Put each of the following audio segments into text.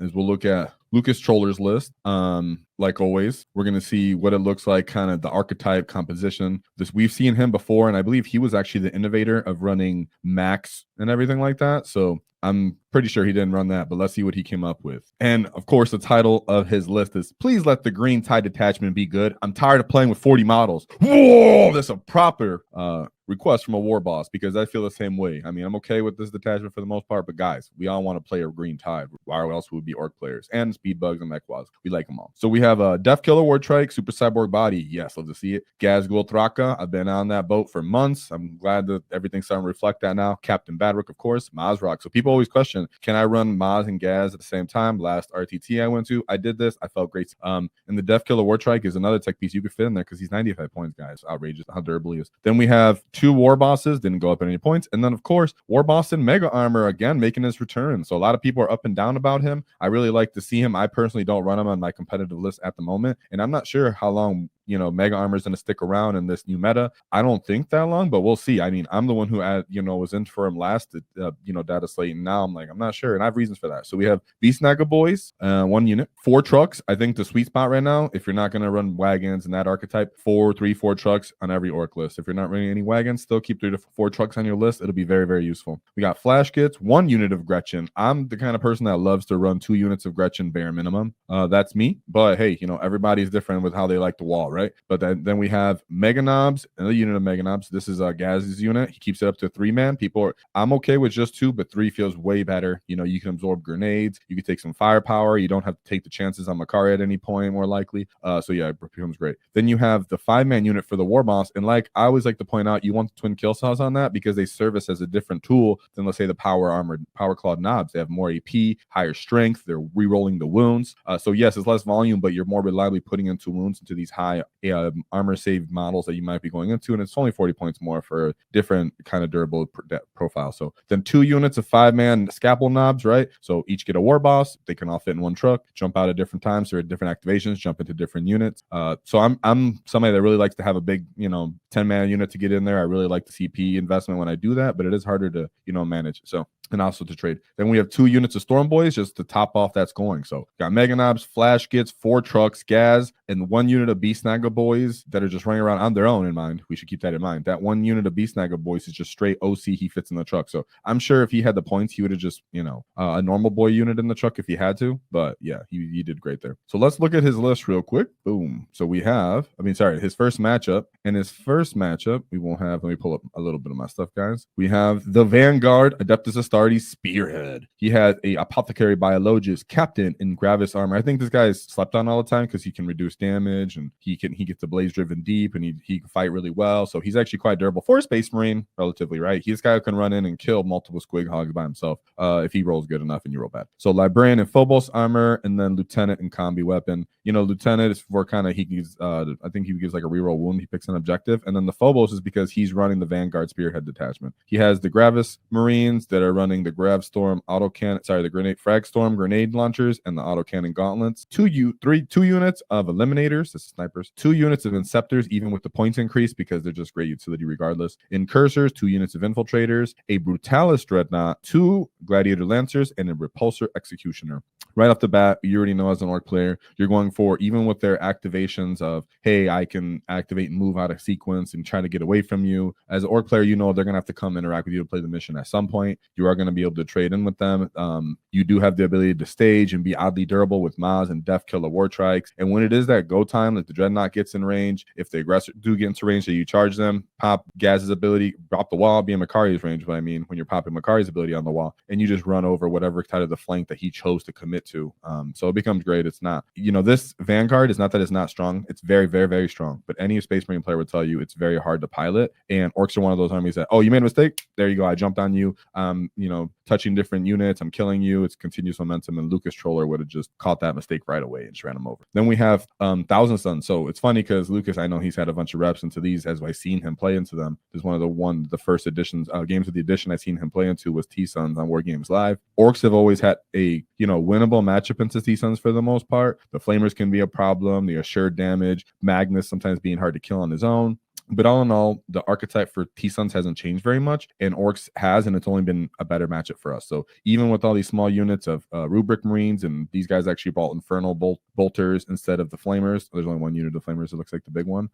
is we'll look at Lucas Troller's list. Like always, we're going to see what it looks like, kind of the archetype composition. We've seen him before, and I believe he was actually the innovator of running Max and everything like that. So I'm pretty sure he didn't run that, but let's see what he came up with. And of course, the title of his list is "Please Let the Green Tide Detachment Be Good. I'm tired of playing with 40 models." Whoa, that's a proper request from a war boss, because I feel the same way. I mean, I'm okay with this detachment for the most part, but guys, we all want to play a Green Tide. Why else would we be Orc players? And Speed Bugs and Mech Wads. We like them all. So we have a Deffkilla Wartrike, Supa Cybork-body. Yes, love to see it. Ghazghkull. I've been on that boat for months. I'm glad that everything's starting to reflect that now. Captain Badrick, of course. Mozrog. So people always question, can I run Moz and Gaz at the same time? Last RTT I went to, I did this. I felt great. And the Deffkilla Wartrike is another tech piece you could fit in there because he's 95 points, guys. Outrageous how durable he is. Then we have 2 war bosses, didn't go up at any points. And then, of course, Warbosses Mega Armor, again, making his return. So a lot of people are up and down about him. I really like to see him. I personally don't run him on my competitive list at the moment. And I'm not sure how long, you know, Mega Armor is going to stick around in this new meta. I don't think that long, but we'll see. I mean, I'm the one who, was in for him last, data slate. And now I'm like, I'm not sure. And I have reasons for that. So we have Beastnagga Boys, 1 unit, 4 trucks. I think the sweet spot right now, if you're not going to run wagons and that archetype, 4 trucks on every Orc list. If you're not running any wagons, still keep 3 to 4 trucks on your list. It'll be very, very useful. We got Flash Gitz, 1 unit of Gretchen. I'm the kind of person that loves to run 2 units of Gretchen bare minimum. That's me. But hey, everybody's different with how they like the wall, right? But then we have Mega Knobs, another unit of Mega Knobs. This is Gaz's unit. He keeps it up to 3-man. I'm okay with just 2, but 3 feels way better. You can absorb grenades. You can take some firepower. You don't have to take the chances on Makari at any point, more likely. So yeah, it becomes great. Then you have the 5-man unit for the war boss. And like I always like to point out, you want the twin kill saws on that because they service as a different tool than, let's say, the power clawed knobs. They have more AP, higher strength. They're re-rolling the wounds. So yes, it's less volume, but you're more reliably putting into wounds into these high armor saved models that you might be going into, and it's only 40 points more for a different kind of durable profile. So then 2 units of 5-man scalpel knobs, right? So each get a war boss. They can all fit in 1 truck, jump out at different times or at different activations, jump into different units. So I'm somebody that really likes to have a big 10-man unit to get in there. I really like the CP investment when I do that, but it is harder to manage. So, and also to trade. Then we have 2 units of Storm Boys just to top off that scoring. So got Mega Knobs, Flash Gitz, 4 trucks, Gaz, and 1 unit of Beastnagga Boys that are just running around on their own in mind. We should keep that in mind. That 1 unit of Beastnagga Boys is just straight OC. He fits in the truck. So I'm sure if he had the points, he would have just, a normal boy unit in the truck if he had to. But yeah, he did great there. So let's look at his list real quick. Boom. So we have, his first matchup. And his first matchup, let me pull up a little bit of my stuff, guys. We have the Vanguard Adeptus Astartes Spearhead. He has a Apothecary Biologist Captain in Gravis armor. I think this guy is slept on all the time because he can reduce damage and he gets the blaze driven deep and he can fight really well. So he's actually quite durable for a Space Marine, relatively, right? He's a guy who can run in and kill multiple squig hogs by himself if he rolls good enough and you roll bad. So Librarian and Phobos armor, and then Lieutenant and Combi weapon. Lieutenant is for kind of, he gives I think he gives like a reroll wound. He picks an objective, and then the Phobos is because he's running the Vanguard Spearhead detachment. He has the Gravis Marines that are running the Gravstorm the grenade Fragstorm grenade launchers and the autocannon gauntlets. 2 units of Eliminators, this is snipers. 2 units of Inceptors, even with the points increase because they're just great utility regardless. Incursors, 2 units of Infiltrators, a Brutalis Dreadnought, 2 Gladiator Lancers, and a Repulsor Executioner. Right off the bat, you already know as an Orc player, you're going for, even with their activations of, hey, I can activate and move out of sequence and try to get away from you. As an Orc player, they're going to have to come interact with you to play the mission at some point. You are going to be able to trade in with them. You do have the ability to stage and be oddly durable with Moz and Deffkilla Wartrikes. And when it is that go time, like the Dreadnought gets in range, if the aggressor do get into range, so you charge them, pop Gaz's ability, drop the wall, be in Makari's range, but when you're popping Makari's ability on the wall, and you just run over whatever side of the flank that he chose to commit to. So it becomes great. It's not, this Vanguard is not that it's not strong. It's very, very, very strong. But any Space Marine player would tell you it's very hard to pilot. And Orcs are one of those armies that, oh, you made a mistake? There you go. I jumped on you. Touching different units. I'm killing you. It's continuous momentum. And Lucas Troller would have just caught that mistake right away and just ran him over. Then we have Thousand Suns. So it's funny because Lucas, I know he's had a bunch of reps into these as I've seen him play into them. This is one of the first editions, games of the edition I've seen him play into was T-Suns on War Games Live. Orcs have always had a, winnable matchup into T-Suns for the most part. The Flamers can be a problem. The assured damage. Magnus sometimes being hard to kill on his own. But all in all, the archetype for T-Suns hasn't changed very much, and Orks has, and it's only been a better matchup for us. So even with all these small units of Rubric Marines, and these guys actually brought Infernal Bolters instead of the Flamers. There's only one unit of Flamers. It looks like the big one.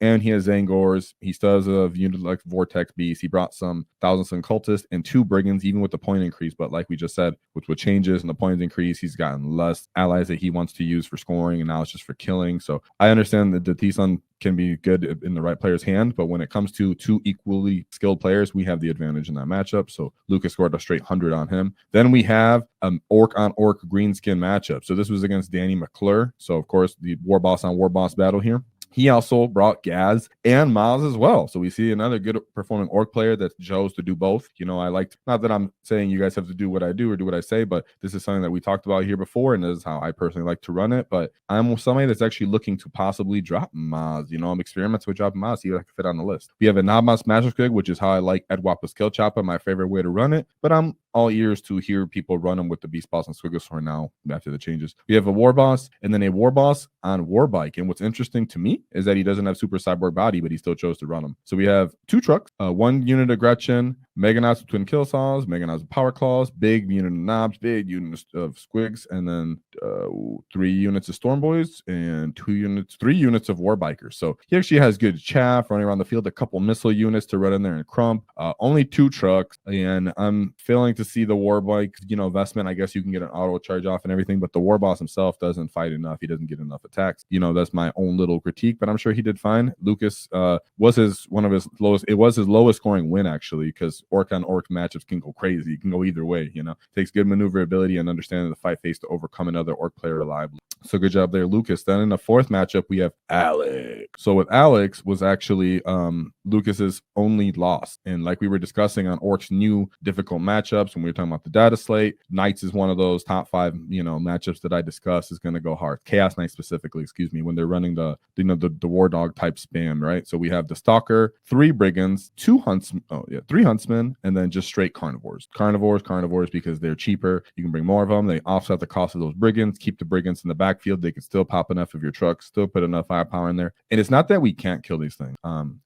And he has Zangors. He still has a unit like Vortex Beast. He brought some Thousand Sun Cultists and 2 Brigands, even with the point increase. But like we just said, with changes and the points increase, he's gotten less allies that he wants to use for scoring, and now it's just for killing. So I understand that the T-Sun can be good in the right player's hand, but when it comes to 2 equally skilled players, we have the advantage in that matchup. So Lucas scored a straight 100 on him. Then we have Orc on Orc Greenskin matchup. So this was against Danny McClure. So of course the War Boss on War Boss battle here. He also brought Gaz and Miles as well. So we see another good performing Orc player that chose to do both. You know, I liked, not that I'm saying you guys have to do what I do or do what I say, but this is something that we talked about here before, and this is how I personally like to run it. But I'm somebody that's actually looking to possibly drop Miles. You know, I'm experimenting with dropping Miles, see if I can fit on the list. We have a Nabmas Magic Squig, which is how I like Edwappa's Kill Chopper, my favorite way to run it. But I'm all ears to hear people run them with the Beast Boss and Squigglesaur now after the changes. We have a War Boss and then a War Boss on Warbike. And what's interesting to me is that he doesn't have Super Cyborg body, but he still chose to run them. So we have 2 trucks, 1 unit of Gretchen, Meganauts with Twin Kill Saws, Meganauts with Power Claws, big unit of Knobs, big unit of Squigs, and then 3 units of Storm Boys and 3 units of Warbikers. So he actually has good chaff running around the field, a couple missile units to run in there and crump, only 2 trucks, and I'm failing to see the Warbike, you know, investment. I guess you can get an auto charge off and everything, but the War Boss himself doesn't fight enough. He doesn't get enough attacks. You know, that's my own little critique, but I'm sure he did fine. Lucas was his lowest scoring win, actually, because Orc on Orc matchups can go crazy. It can go either way, you know. It takes good maneuverability and understanding the fight phase to overcome another Orc player reliably. So good job there, Lucas. Then in the 4th matchup, we have Alex. So with Alex was actually Lucas's only loss. And like we were discussing on Orc's new difficult matchups, when we were talking about the data slate, Knights is one of those top 5, you know, matchups that I discussed is going to go hard. Chaos Knights specifically, excuse me, when they're running the War Dog type spam, right? So we have the Stalker, 3 Brigands, 3 Huntsmen, and then just straight Carnivores. Carnivores because they're cheaper. You can bring more of them. They offset the cost of those Brigands, keep the Brigands in the backfield. They can still pop enough of your trucks, still put enough firepower in there. And it's not that we can't kill these things.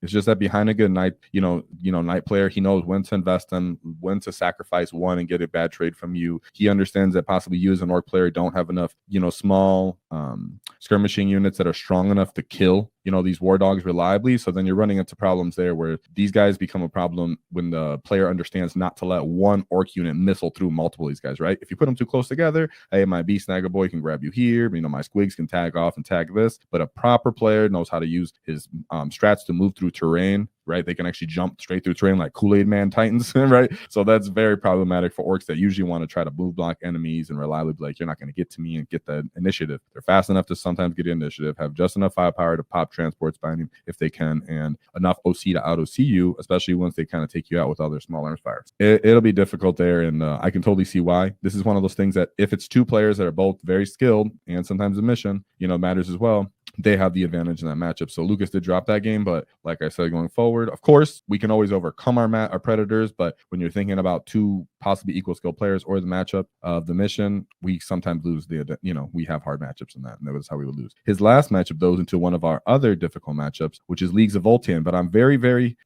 It's just that behind a good Knight, Knight player, he knows when to invest them, when to sacrifice one and get a bad trade from you. He understands that possibly you as an Orc player don't have enough, small skirmishing units that are strong enough to kill these war dogs reliably. So then you're running into problems there where these guys become a problem when the player understands not to let one Orc unit missile through multiple of these guys, right? If you put them too close together, hey, my Beast Snagger Boy can grab you here, my Squigs can tag off and tag this, but a proper player knows how to use his strats to move through terrain, right? They can actually jump straight through terrain like Kool-Aid Man Titans, right? So that's very problematic for Orcs that usually want to try to move block enemies and reliably be like, you're not going to get to me and get the initiative. They're fast enough to sometimes get the initiative, have just enough firepower to pop transports by him if they can, and enough OC to out OC you, especially once they kind of take you out with all their small arms fires. It'll be difficult there, and I can totally see why. This is one of those things that if it's 2 players that are both very skilled and sometimes the mission, matters as well, they have the advantage in that matchup. So Lucas did drop that game, but like I said, going forward, of course, we can always overcome our predators, but when you're thinking about 2 possibly equal skill players or the matchup of the mission, we sometimes lose we have hard matchups in that, and that was how we would lose. His last matchup goes into one of our other difficult matchups, which is Leagues of Votann, but I'm very, very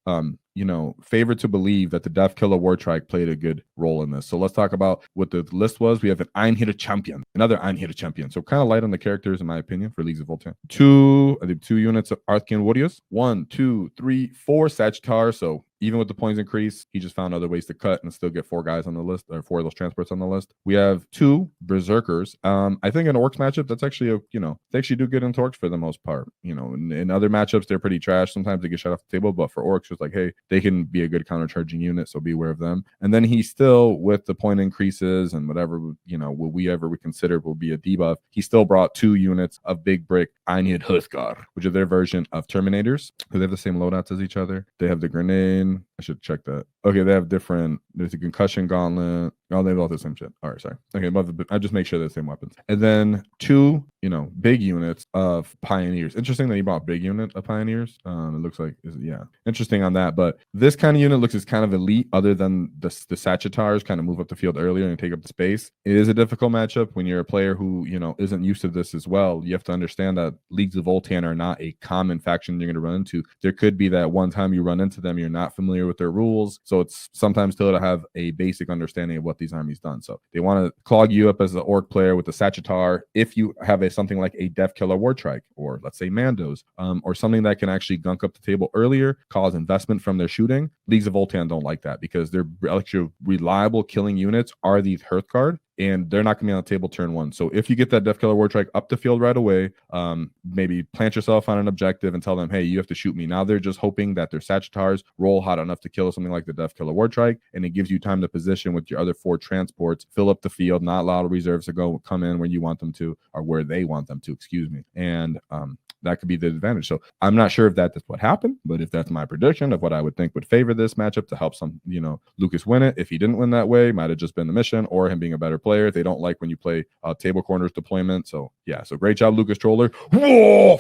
favored to believe that the Deffkilla Wartrike played a good role in this. So let's talk about what the list was. We have an Einhitter champion, another Einhitter champion. So kind of light on the characters, in my opinion, for Leagues of Votann. 2 units of Arthkin Warriors. 1, 2, 3, 4 Sagittar. So even with the points increase, he just found other ways to cut and still get 4 guys on the list, or 4 of those transports on the list. We have 2 Berserkers. I think in Orcs matchup, that's actually they actually do good in Orcs for the most part. In other matchups, they're pretty trash. Sometimes they get shut off the table, but for Orcs, it's like, hey, they can be a good counter-charging unit, so be aware of them. And then he still, with the point increases and whatever, what we consider will be a debuff, he still brought 2 units of Big Brick Einhid Ghazghkull, which are their version of Terminators, who they have the same loadouts as each other. They have the grenade, I should check that. Okay, they have different. There's a concussion gauntlet. Oh, they have all the same shit. All right, sorry. Okay, I just make sure they're the same weapons. And then 2, big units of pioneers. Interesting that you bought big unit of pioneers. It looks like, yeah, interesting on that. But this kind of unit looks as kind of elite, other than the Sagittars kind of move up the field earlier and take up the space. It is a difficult matchup when you're a player who isn't used to this as well. You have to understand that Leagues of Votann are not a common faction you're going to run into. There could be that one time you run into them, you're not familiar with their rules, so it's sometimes still to have a basic understanding of what these armies done. So they want to clog you up as an orc player with the Sagittar. If you have something like a Deffkilla Wartrike, or let's say Mandos, or something that can actually gunk up the table earlier, cause investment from their shooting, Leagues of Votann don't like that, because their actually reliable killing units are these Hearthguard, and they're not going to be on the table turn 1. So if you get that Deffkilla Wartrike up the field right away, maybe plant yourself on an objective and tell them, hey, you have to shoot me. Now they're just hoping that their Sagittars roll hot enough to kill something like the Deffkilla Wartrike, and it gives you time to position with your other 4 transports, fill up the field, not allow the reserves to come in where you want them to, or where they want them to, and that could be the advantage. So I'm not sure if that's what happened, but if that's my prediction of what I would think would favor this matchup to help Lucas win it. If he didn't win that way, might have just been the mission or him being a better player. They don't like when you play table corners deployment. So yeah, so great job, Lucas Troller. Whoa!